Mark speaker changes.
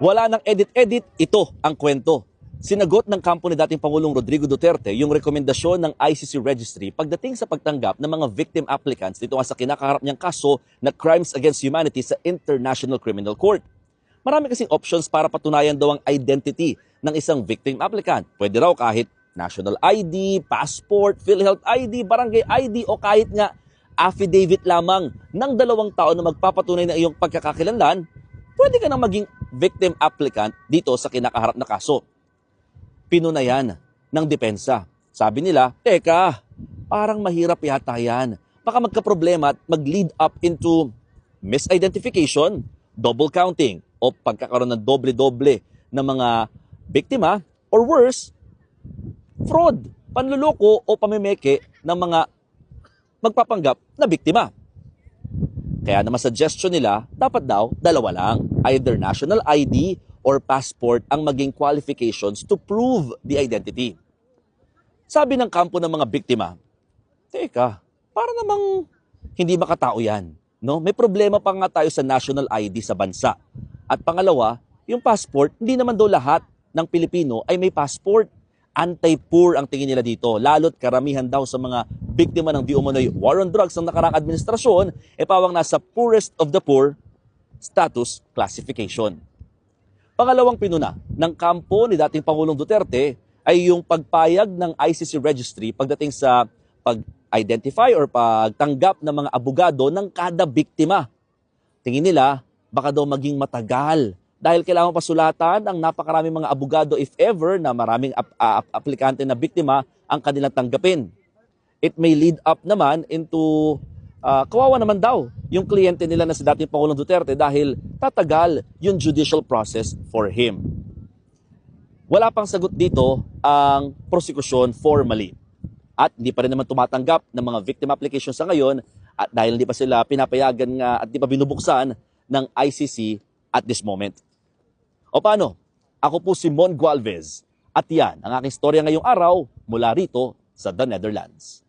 Speaker 1: Wala nang edit-edit, ito ang kwento. Sinagot ng kampo ni dating Pangulong Rodrigo Duterte yung rekomendasyon ng ICC Registry pagdating sa pagtanggap ng mga victim applicants dito nga sa kinakaharap niyang kaso na crimes against humanity sa International Criminal Court. Marami kasing options para patunayan daw ang identity ng isang victim applicant. Pwede raw kahit national ID, passport, PhilHealth ID, barangay ID o kahit nga affidavit lamang ng 2 tao na magpapatunay ng iyong pagkakakilanlan, pwede ka nang maging victim applicant dito sa kinakaharap na kaso. Pinunayan ng depensa. Sabi nila, teka, parang mahirap yata yan. Baka magkaproblema at mag-lead up into misidentification, double counting, o pagkakaroon ng doble-doble ng mga biktima, or worse, fraud, panluloko o pamimeke ng mga magpapanggap na biktima. Kaya naman suggestion nila, dapat daw 2 lang, either national ID or passport ang maging qualifications to prove the identity. Sabi ng kampo ng mga biktima, teka, para namang hindi makatao yan. No? May problema pa nga tayo sa national ID sa bansa. At pangalawa, yung passport, hindi naman daw lahat ng Pilipino ay may passport. Anti-poor ang tingin nila dito. Lalo't karamihan daw sa mga biktima ng di umano'y war on drugs ng nakaraang administrasyon, pawang nasa poorest of the poor status classification. Pangalawang pinuna ng kampo ni dating Pangulong Duterte ay yung pagpayag ng ICC Registry pagdating sa pag-identify or pagtanggap ng mga abogado ng kada biktima. Tingin nila, baka daw maging matagal dahil kailangan pasulatan ang napakaraming mga abogado if ever na maraming aplikante na biktima ang kanilang tanggapin. It may lead up naman into kawawa naman daw yung kliyente nila na si dating Pangulong Duterte dahil tatagal yung judicial process for him. Wala pang sagot dito ang prosecution formally. At hindi pa rin naman tumatanggap ng mga victim applications sa ngayon at dahil hindi pa sila pinapayagan nga at hindi pa binubuksan ng ICC at this moment. O paano? Ako po si Mon Gualvez at yan ang aking storya ngayong araw mula rito sa The Netherlands.